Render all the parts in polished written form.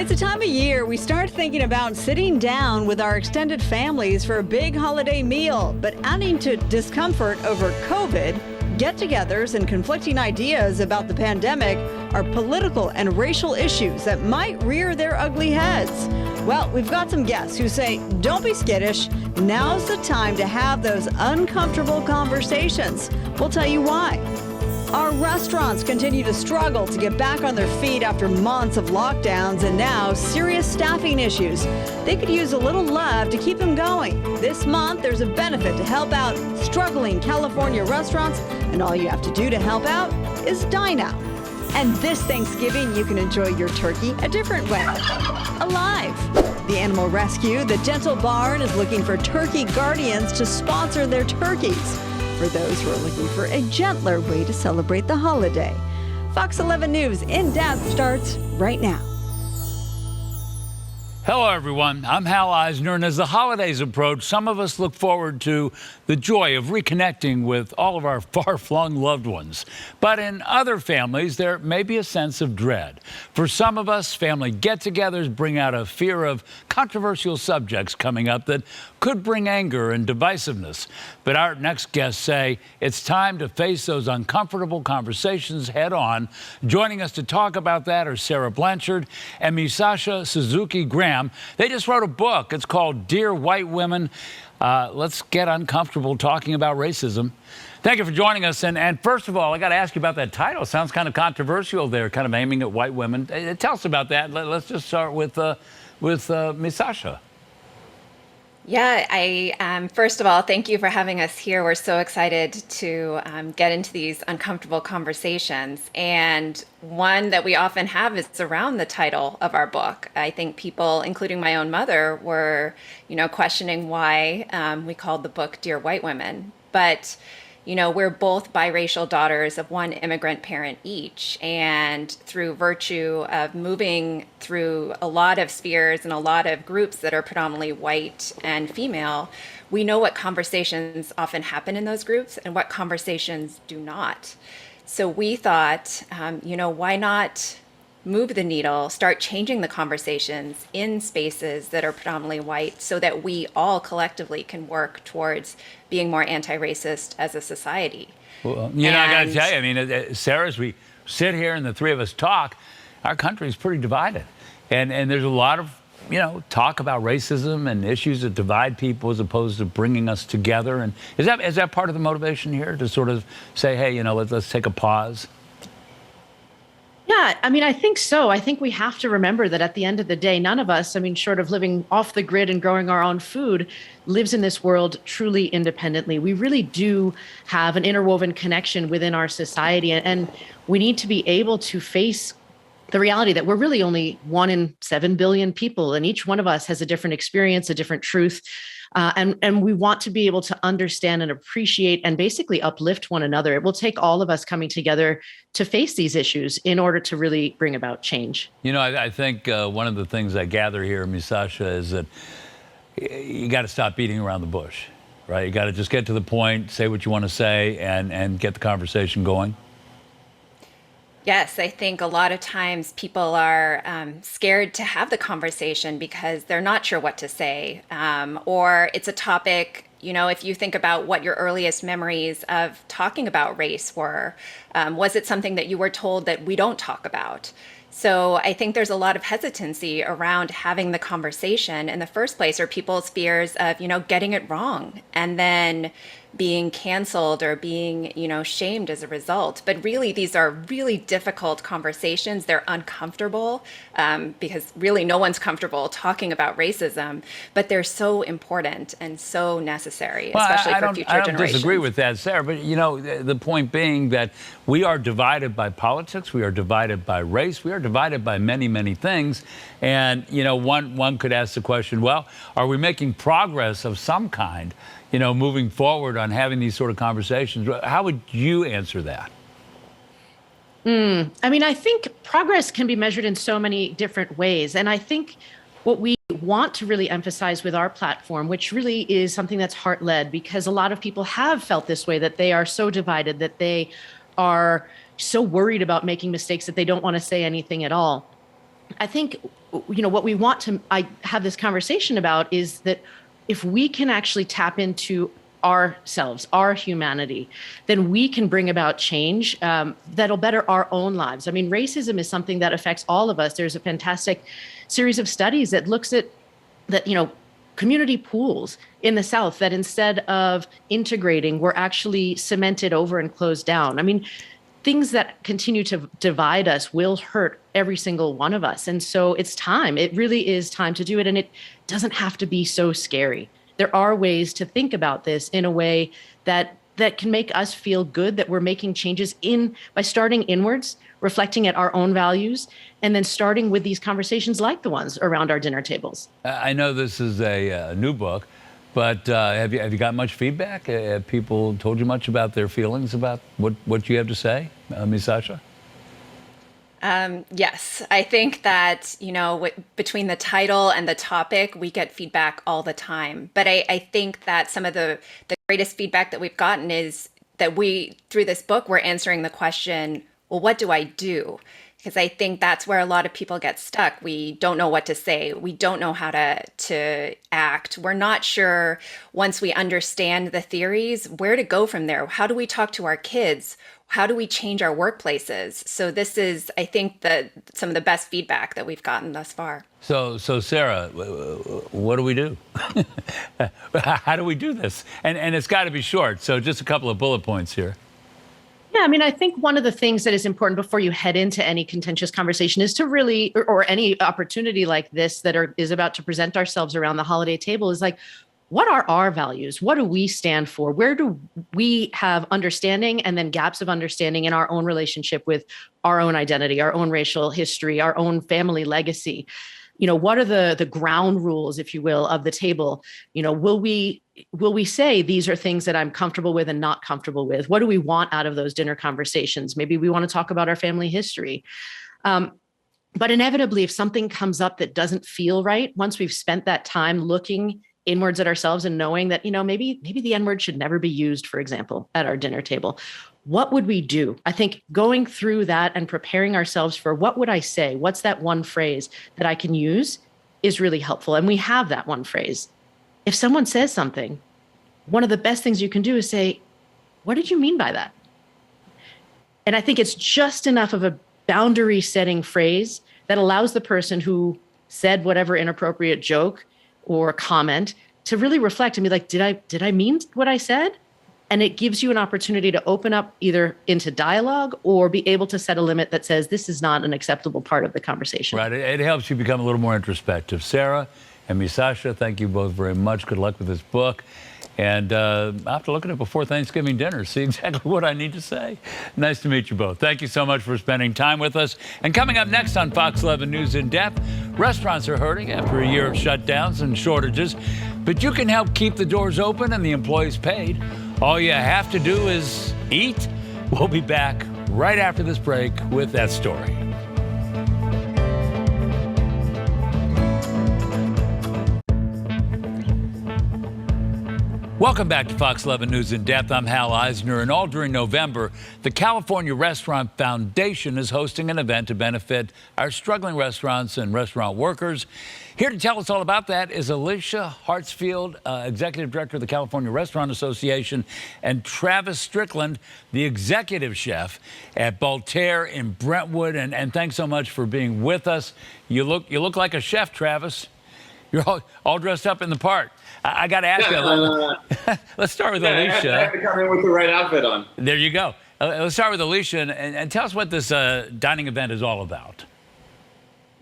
It's a time of year we start thinking about sitting down with our extended families for a big holiday meal, but adding to discomfort over COVID, get-togethers and conflicting ideas about the pandemic are political and racial issues that might rear their ugly heads. Well, we've got some guests who say, don't be skittish. Now's the time to have those uncomfortable conversations. We'll tell you why. Our restaurants continue to struggle to get back on their feet after months of lockdowns and now serious staffing issues. They could use a little love to keep them going. This month, there's a benefit to help out struggling California restaurants, and all you have to do to help out is dine out. And this Thanksgiving, you can enjoy your turkey a different way, alive. The Animal Rescue, the Dental Barn, is looking for turkey guardians to sponsor their turkeys, for those who are looking for a gentler way to celebrate the holiday. Fox 11 News In Depth starts right now. Hello, everyone. I'm Hal Eisner, and as the holidays approach, some of us look forward to the joy of reconnecting with all of our far-flung loved ones. But in other families, there may be a sense of dread. For some of us, family get-togethers bring out a fear of controversial subjects coming up that could bring anger and divisiveness. But our next guests say it's time to face those uncomfortable conversations head-on. Joining us to talk about that are Sara Blanchard and Misasha Suzuki Graham. They just wrote a book. It's called Dear White Women. Let's get uncomfortable talking about racism. Thank you for joining us. And first of all, I got to ask you about that title. It sounds kind of controversial there, kind of aiming at white women. Tell us about that. Let's just start with Misasha. Yeah, first of all, thank you for having us here. We're so excited to get into these uncomfortable conversations. And one that we often have is around the title of our book. I think people, including my own mother, were, questioning why we called the book Dear White Women. But we're both biracial daughters of one immigrant parent each. And through virtue of moving through a lot of spheres and a lot of groups that are predominantly white and female, we know what conversations often happen in those groups and what conversations do not. So we thought, why not move the needle, start changing the conversations in spaces that are predominantly white so that we all collectively can work towards being more anti-racist as a society. Well, I got to tell you, Sarah, as we sit here and the three of us talk, our country is pretty divided. And there's a lot of, talk about racism and issues that divide people as opposed to bringing us together. And is that part of the motivation here to sort of say, hey, let's take a pause? Yeah, I think so. I think we have to remember that at the end of the day, none of us, short of living off the grid and growing our own food, lives in this world truly independently. We really do have an interwoven connection within our society, and we need to be able to face the reality that we're really only 1 in 7 billion people, and each one of us has a different experience, a different truth. And we want to be able to understand and appreciate and basically uplift one another. It will take all of us coming together to face these issues in order to really bring about change. I think one of the things I gather here, Misasha, is that you got to stop beating around the bush, right? You got to just get to the point, say what you want to say, and get the conversation going. Yes, I think a lot of times people are scared to have the conversation because they're not sure what to say, or it's a topic, if you think about what your earliest memories of talking about race were, was it something that you were told that we don't talk about? So I think there's a lot of hesitancy around having the conversation in the first place, or people's fears of, getting it wrong and then being canceled or being, shamed as a result. But really, these are really difficult conversations. They're uncomfortable because really no one's comfortable talking about racism, but they're so important and so necessary, especially for future generations. I don't disagree with that, Sarah, but the point being that we are divided by politics, we are divided by race, we are divided by many, many things. And, one could ask the question, well, are we making progress of some kind, moving forward on having these sort of conversations? How would you answer that? I think progress can be measured in so many different ways. And I think what we want to really emphasize with our platform, which really is something that's heart-led, because a lot of people have felt this way, that they are so divided, that they are so worried about making mistakes that they don't want to say anything at all. I think, what we want to I have this conversation about is that if we can actually tap into ourselves, our humanity, then we can bring about change that'll better our own lives. I mean, racism is something that affects all of us. There's a fantastic series of studies that looks at that, community pools in the South that instead of integrating were actually cemented over and closed down. I mean, things that continue to divide us will hurt every single one of us. And so it's time. It really is time to do it. And it doesn't have to be so scary. There are ways to think about this in a way that can make us feel good that we're making changes by starting inwards, reflecting at our own values, and then starting with these conversations like the ones around our dinner tables. I know this is a new book, but have you got much feedback? Have people told you much about their feelings about what you have to say, Misasha? Yes, I think that, between the title and the topic, we get feedback all the time. But I think that some of the greatest feedback that we've gotten is that through this book, we're answering the question, well, what do I do? Because I think that's where a lot of people get stuck. We don't know what to say. We don't know how to act. We're not sure, once we understand the theories, where to go from there. How do we talk to our kids? How do we change our workplaces? So this is, I think, some of the best feedback that we've gotten thus far. So Sara, what do we do? How do we do this? And it's got to be short. So just a couple of bullet points here. Yeah, I mean, I think one of the things that is important before you head into any contentious conversation is to really, or any opportunity like this that is about to present ourselves around the holiday table, is like, what are our values? What do we stand for? Where do we have understanding and then gaps of understanding in our own relationship with our own identity, our own racial history, our own family legacy? What are the ground rules, if you will, of the table? Will we say these are things that I'm comfortable with and not comfortable with? What do we want out of those dinner conversations? Maybe we want to talk about our family history. But inevitably, if something comes up that doesn't feel right, once we've spent that time looking inwards at ourselves and knowing that, maybe the N-word should never be used, for example, at our dinner table, what would we do? I think going through that and preparing ourselves for what would I say? What's that one phrase that I can use is really helpful. And we have that one phrase. If someone says something, one of the best things you can do is say, what did you mean by that? And I think it's just enough of a boundary setting phrase that allows the person who said whatever inappropriate joke or comment to really reflect and be like, did I mean what I said? And it gives you an opportunity to open up either into dialogue or be able to set a limit that says this is not an acceptable part of the conversation. Right. It helps you become a little more introspective. Sara and Misasha, thank you both very much. Good luck with this book. And I'll have to look at it before Thanksgiving dinner, see exactly what I need to say. Nice to meet you both. Thank you so much for spending time with us. And coming up next on Fox 11 News in Depth, restaurants are hurting after a year of shutdowns and shortages, but you can help keep the doors open and the employees paid. All you have to do is eat. We'll be back right after this break with that story. Welcome back to Fox 11 News in Depth. I'm Hal Eisner, and all during November, the California Restaurant Foundation is hosting an event to benefit our struggling restaurants and restaurant workers. Here to tell us all about that is Alicia Hartsfield, Executive Director of the California Restaurant Association, and Travis Strickland, the Executive Chef at Voltaire in Brentwood. And thanks so much for being with us. You look like a chef, Travis. You're all dressed up in the part. I got to ask you. Let's start with Alicia. I had to come in with the right outfit on. There you go. Let's start with Alicia and tell us what this dining event is all about.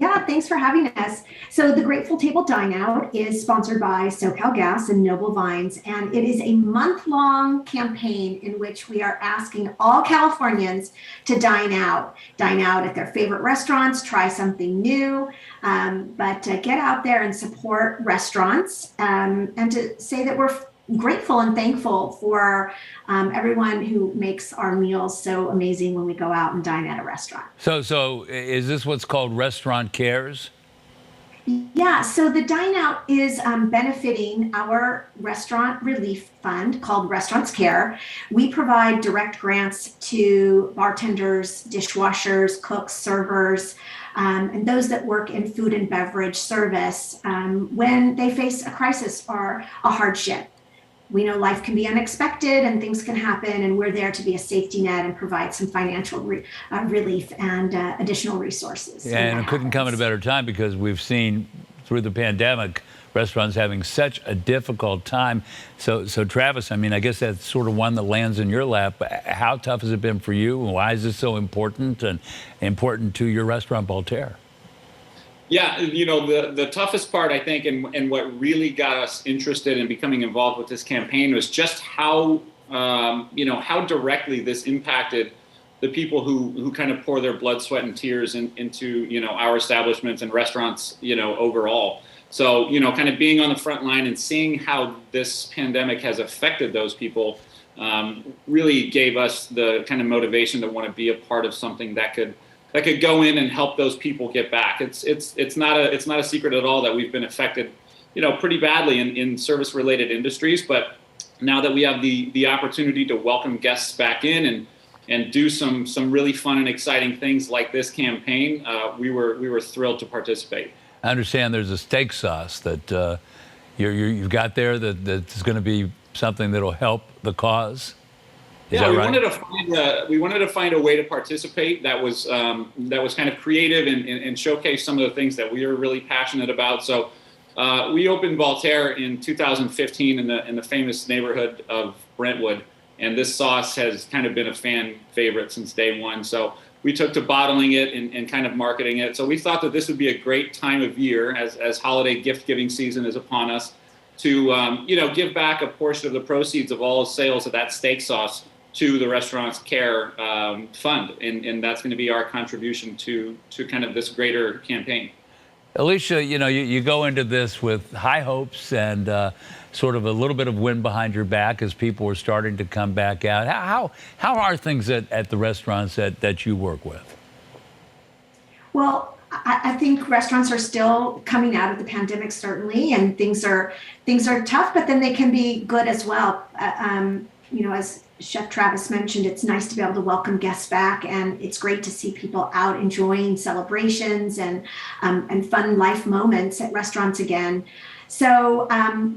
Yeah, thanks for having us. So the Grateful Table Dine Out is sponsored by SoCal Gas and Noble Vines, and it is a month-long campaign in which we are asking all Californians to dine out at their favorite restaurants, try something new, but get out there and support restaurants, and to say that we're grateful and thankful for everyone who makes our meals so amazing when we go out and dine at a restaurant. So is this what's called Restaurant Cares? Yeah, so the Dine Out is benefiting our restaurant relief fund called Restaurants Care. We provide direct grants to bartenders, dishwashers, cooks, servers, and those that work in food and beverage service when they face a crisis or a hardship. We know life can be unexpected and things can happen, and we're there to be a safety net and provide some financial relief and additional resources. Yeah, and it couldn't come at a better time because we've seen through the pandemic restaurants having such a difficult time. So Travis, I mean, I guess that's sort of one that lands in your lap. How tough has it been for you, and why is this so important and important to your restaurant, Blanchard? Yeah, the toughest part, I think, and what really got us interested in becoming involved with this campaign was just how, how directly this impacted the people who kind of pour their blood, sweat, and tears into, our establishments and restaurants, overall. So, kind of being on the front line and seeing how this pandemic has affected those people really gave us the kind of motivation to want to be a part of something that could go in and help those people get back. It's not a secret at all that we've been affected, pretty badly in service-related industries. But now that we have the opportunity to welcome guests back in and do some really fun and exciting things like this campaign, we were thrilled to participate. I understand there's a steak sauce that you've got there that's going to be something that'll help the cause. Is that right? We wanted to find a way to participate that was kind of creative and showcase some of the things that we are really passionate about. So we opened Blanchard in 2015 in the famous neighborhood of Brentwood, and this sauce has kind of been a fan favorite since day one. So we took to bottling it and kind of marketing it. So we thought that this would be a great time of year as holiday gift giving season is upon us to give back a portion of the proceeds of all sales of that steak sauce to the restaurant's care fund, and that's going to be our contribution to kind of this greater campaign. Alicia, you go into this with high hopes and sort of a little bit of wind behind your back as people are starting to come back out. How are things at the restaurants that you work with? Well, I think restaurants are still coming out of the pandemic, certainly, and things are tough, but then they can be good as well. As Chef Travis mentioned, it's nice to be able to welcome guests back, and it's great to see people out enjoying celebrations and fun life moments at restaurants again. So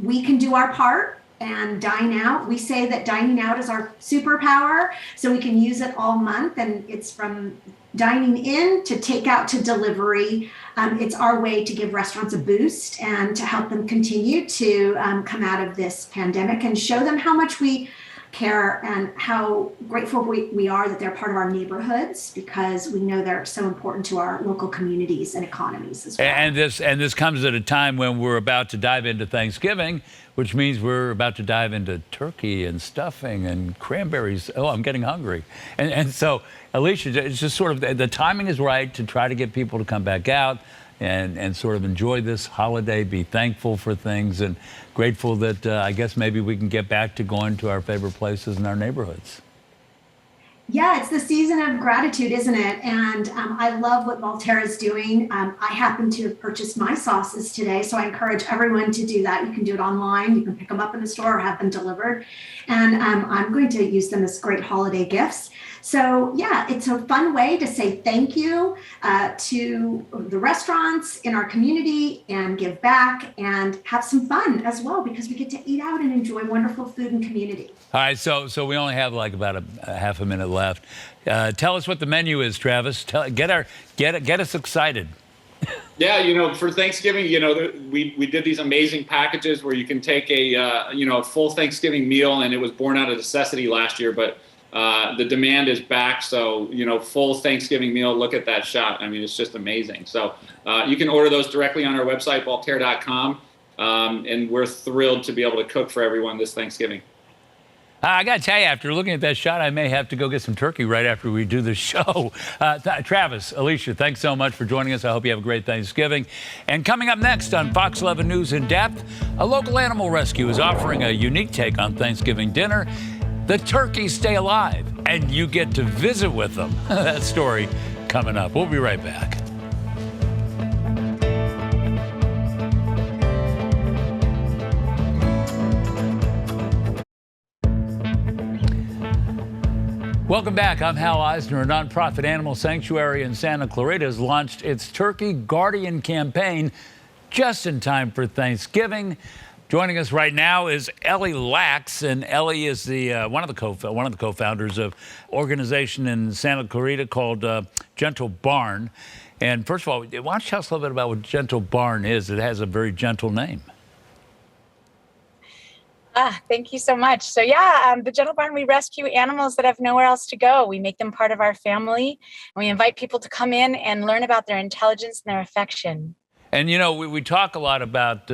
we can do our part and dine out. We say that dining out is our superpower, so we can use it all month, and it's from dining in to takeout to delivery. It's our way to give restaurants a boost and to help them continue to come out of this pandemic and show them how much we care and how grateful we are that they're part of our neighborhoods, because we know they're so important to our local communities and economies as well. And this comes at a time when we're about to dive into Thanksgiving, which means we're about to dive into turkey and stuffing and cranberries. Oh, I'm getting hungry. And so, Alicia, it's just sort of the timing is right to try to get people to come back out and sort of enjoy this holiday, be thankful for things, and grateful that I guess maybe we can get back to going to our favorite places in our neighborhoods. Yeah, it's the season of gratitude, isn't it? And I love what Blanchard is doing. I happen to have purchased my sauces today, so I encourage everyone to do that. You can do it online. You can pick them up in the store or have them delivered. And I'm going to use them as great holiday gifts. So yeah, it's a fun way to say thank you to the restaurants in our community and give back and have some fun as well, because we get to eat out and enjoy wonderful food and community. All right, so we only have like about a half a minute left. Tell us what the menu is, Travis. Get us excited. Yeah, for Thanksgiving, we did these amazing packages where you can take a full Thanksgiving meal, and it was born out of necessity last year, but the demand is back. So, full Thanksgiving meal, look at that shot. I mean, it's just amazing. So you can order those directly on our website, Blanchard.com. And we're thrilled to be able to cook for everyone this Thanksgiving. I got to tell you, after looking at that shot, I may have to go get some turkey right after we do the show. Travis, Alicia, thanks so much for joining us. I hope you have a great Thanksgiving. And coming up next on Fox 11 News in Depth, a local animal rescue is offering a unique take on Thanksgiving dinner. The turkeys stay alive, and you get to visit with them. That story coming up. We'll be right back. Welcome back. I'm Hal Eisner. A nonprofit animal sanctuary in Santa Clarita has launched its Turkey Guardian campaign just in time for Thanksgiving. Joining us right now is Ellie Lax, and Ellie is the one of the co-founders of an organization in Santa Clarita called Gentle Barn. And first of all, why don't you tell us a little bit about what Gentle Barn is? It has a very gentle name. Thank you so much. So the Gentle Barn, we rescue animals that have nowhere else to go. We make them part of our family, and we invite people to come in and learn about their intelligence and their affection. And, you know, we talk a lot about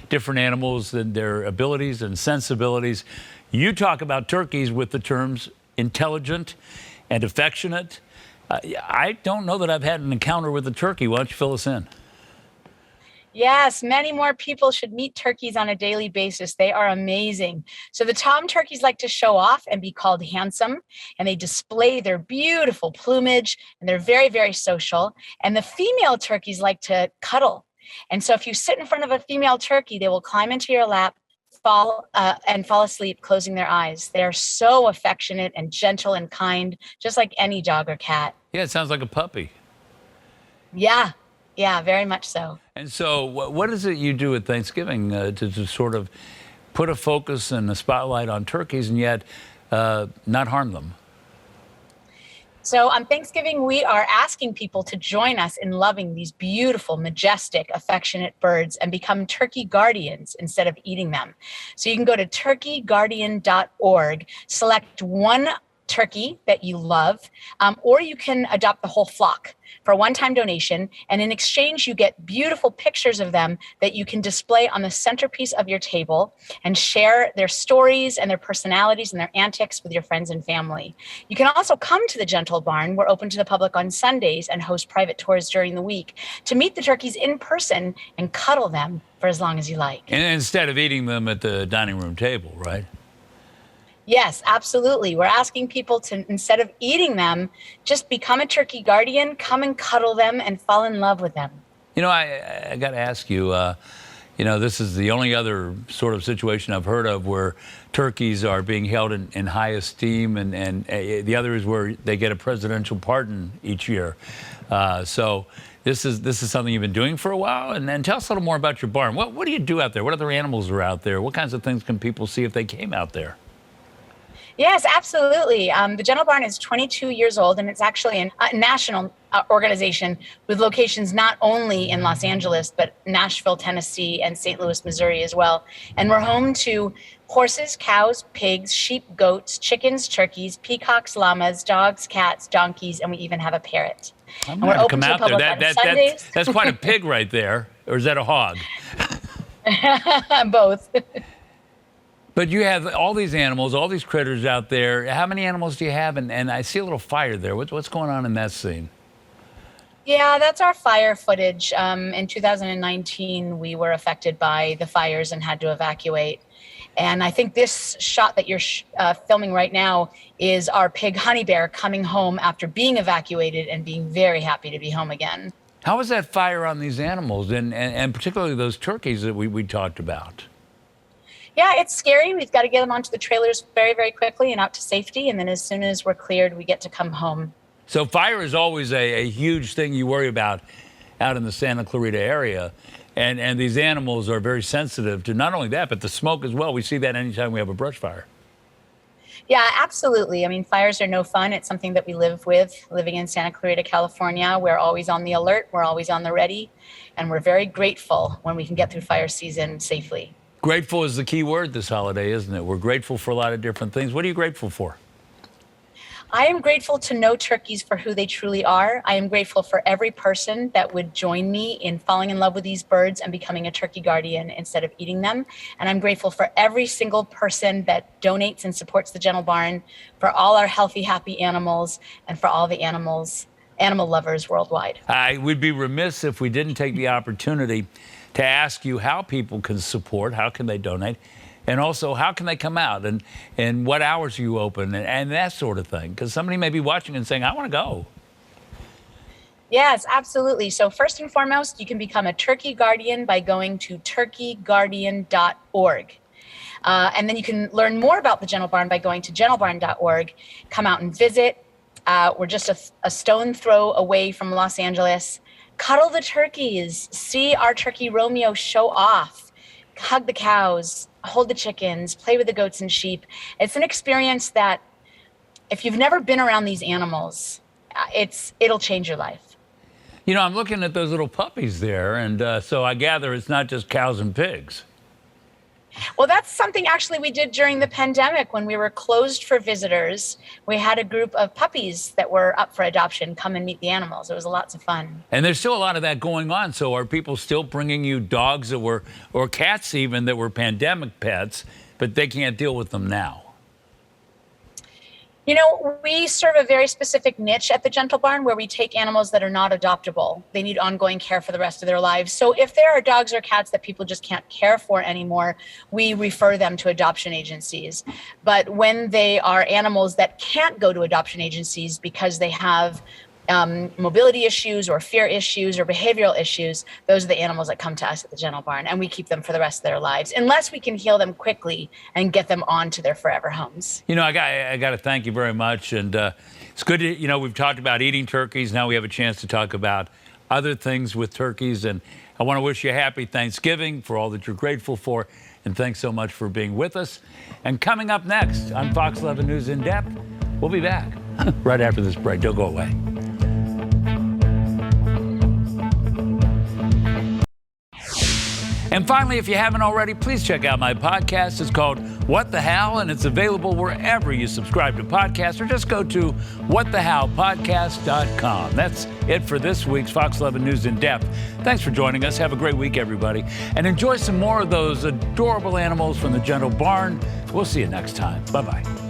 different animals and their abilities and sensibilities. You talk about turkeys with the terms intelligent and affectionate. I don't know that I've had an encounter with a turkey. Why don't you fill us in? Yes, many more people should meet turkeys on a daily basis. They are amazing. So the tom turkeys like to show off and be called handsome, and they display their beautiful plumage, and they're very, very social. And the female turkeys like to cuddle. And so if you sit in front of a female turkey, they will climb into your lap, fall asleep, closing their eyes. They are so affectionate and gentle and kind, just like any dog or cat. Yeah, it sounds like a puppy. Yeah, very much so. And so what is it you do at Thanksgiving to sort of put a focus and a spotlight on turkeys and yet not harm them? So on Thanksgiving, we are asking people to join us in loving these beautiful, majestic, affectionate birds and become turkey guardians instead of eating them. So you can go to turkeyguardian.org, select one turkey that you love, or you can adopt the whole flock for a one-time donation. And in exchange, you get beautiful pictures of them that you can display on the centerpiece of your table and share their stories and their personalities and their antics with your friends and family. You can also come to the Gentle Barn. We're open to the public on Sundays and host private tours during the week to meet the turkeys in person and cuddle them for as long as you like. And instead of eating them at the dining room table, right? Yes, absolutely. We're asking people to, instead of eating them, just become a turkey guardian, come and cuddle them and fall in love with them. You know, I got to ask you, you know, this is the only other sort of situation I've heard of where turkeys are being held in high esteem, and the other is where they get a presidential pardon each year. So this is something you've been doing for a while. And then tell us a little more about your barn. What do you do out there? What other animals are out there? What kinds of things can people see if they came out there? Yes, absolutely. The Gentle Barn is 22 years old, and it's actually a national organization with locations not only in Los Angeles, but Nashville, Tennessee, and St. Louis, Missouri as well. And we're home to horses, cows, pigs, sheep, goats, chickens, turkeys, peacocks, llamas, dogs, cats, donkeys, and we even have a parrot. I'm going to come out there. That's quite a pig right there. Or is that a hog? Both. But you have all these animals, all these critters out there. How many animals do you have? And I see a little fire there. What's going on in that scene? Yeah, that's our fire footage. In 2019, we were affected by the fires and had to evacuate. And I think this shot that you're filming right now is our pig Honey Bear coming home after being evacuated and being very happy to be home again. How was that fire on these animals, and particularly those turkeys that we talked about? Yeah, it's scary. We've got to get them onto the trailers very, very quickly and out to safety. And then as soon as we're cleared, we get to come home. So fire is always a huge thing you worry about out in the Santa Clarita area. And these animals are very sensitive to not only that, but the smoke as well. We see that anytime we have a brush fire. Yeah, absolutely. I mean, fires are no fun. It's something that we live with. Living in Santa Clarita, California, we're always on the alert. We're always on the ready. And we're very grateful when we can get through fire season safely. Grateful is the key word this holiday, isn't it? We're grateful for a lot of different things. What are you grateful for? I am grateful to know turkeys for who they truly are. I am grateful for every person that would join me in falling in love with these birds and becoming a turkey guardian instead of eating them. And I'm grateful for every single person that donates and supports the Gentle Barn, for all our healthy, happy animals, and for all the animal lovers worldwide. I would be remiss if we didn't take the opportunity to ask you how people can support, how can they donate, and also how can they come out, and what hours are you open, and that sort of thing. Because somebody may be watching and saying, I want to go. Yes, absolutely. So first and foremost, you can become a turkey guardian by going to turkeyguardian.org. And then you can learn more about the Gentle Barn by going to gentlebarn.org. Come out and visit. We're just a stone throw away from Los Angeles. Cuddle the turkeys. See our turkey Romeo show off. Hug the cows. Hold the chickens. Play with the goats and sheep. It's an experience that, if you've never been around these animals, it'll change your life. You know, I'm looking at those little puppies there, and so I gather it's not just cows and pigs. Well, that's something actually we did during the pandemic when we were closed for visitors. We had a group of puppies that were up for adoption come and meet the animals. It was lots of fun. And there's still a lot of that going on. So are people still bringing you dogs that were, or cats even, that were pandemic pets, but they can't deal with them now? You know, we serve a very specific niche at the Gentle Barn where we take animals that are not adoptable. They need ongoing care for the rest of their lives. So if there are dogs or cats that people just can't care for anymore, we refer them to adoption agencies. But when they are animals that can't go to adoption agencies because they have mobility issues or fear issues or behavioral issues, those are the animals that come to us at the Gentle Barn, and we keep them for the rest of their lives, unless we can heal them quickly and get them on to their forever homes. You know, I got to thank you very much, and it's good to, you know, we've talked about eating turkeys. Now we have a chance to talk about other things with turkeys, and I want to wish you a happy Thanksgiving for all that you're grateful for, and thanks so much for being with us. And coming up next on Fox 11 News In Depth, we'll be back right after this break. Don't go away. And finally, if you haven't already, please check out my podcast. It's called What the How, and it's available wherever you subscribe to podcasts, or just go to whatthehowpodcast.com. That's it for this week's Fox 11 News In Depth. Thanks for joining us. Have a great week, everybody. And enjoy some more of those adorable animals from the Gentle Barn. We'll see you next time. Bye-bye.